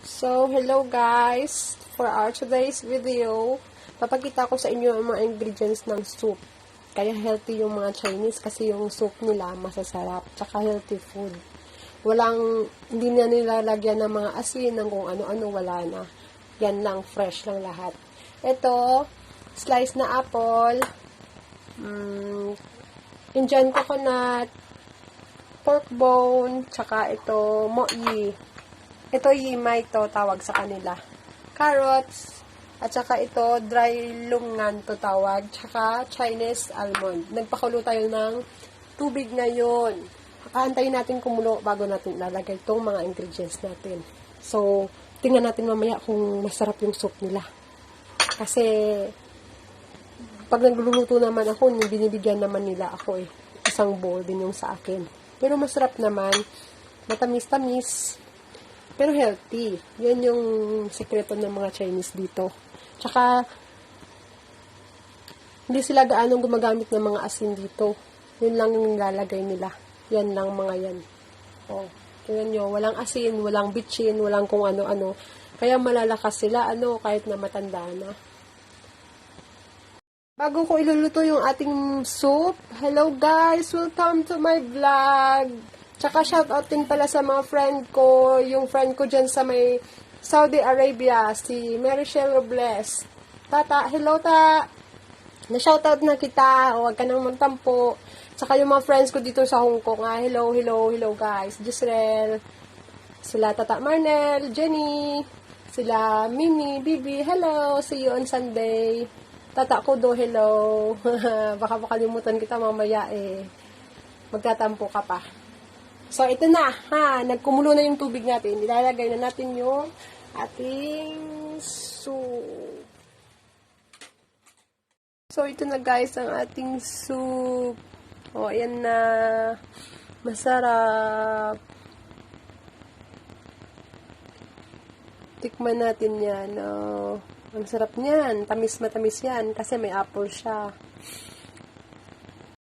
So, hello guys! For our today's video, papakita ko sa inyo ang mga ingredients ng soup. Kaya healthy yung mga Chinese kasi yung soup nila masasarap, tsaka healthy food. Hindi na nilalagyan ng mga asin, ng kung ano-ano, wala na. Yan lang, fresh lang lahat. Ito, slice na apple, Indian coconut, pork bone, tsaka ito, moi. Ito yimay to tawag sa kanila. Carrots, at saka ito dry lungan to tawag, tsaka Chinese almond. Nagpakulo tayo ng tubig ngayon. Aantayin natin kumulo bago natin ilalagay itong mga ingredients natin. So, tingnan natin mamaya kung masarap yung soup nila. Kasi, pag nagluluto naman ako, binibigyan naman nila ako eh. Isang bowl din yung sa akin. Pero masarap naman. Matamis-tamis. Pero healthy. Yan yung sekreto ng mga Chinese dito. Tsaka, hindi sila gaanong gumagamit ng mga asin dito. Yun lang yung nilalagay nila. Yan lang mga yan. O, tingnan nyo, walang asin, walang bitchin, walang kung ano-ano. Kaya malalakas sila, kahit na matanda na. Bago ko iluluto yung ating soup, hello guys! Welcome to my vlog! Tsaka shoutout din pala sa mga friend ko, yung friend ko dyan sa may Saudi Arabia, si Marichelle Robles. Tata, hello ta! Na-shoutout na kita, huwag ka nang magtampo. Tsaka yung mga friends ko dito sa Hong Kong, hello guys. Gisrel, sila Tata Marnel, Jenny, sila Mimi, Bibi, hello, see you on Sunday. Tata Kudo, hello. Baka makalimutan kita mamaya eh. Magtatampo ka pa. So, ito na, nagkumulo na yung tubig natin. Ilalagay na natin yung ating soup. So, ito na guys, ang ating soup. O, ayan na. Masarap. Tikman natin yan. Ang sarap niyan. Tamis-matamis yan kasi may apple siya.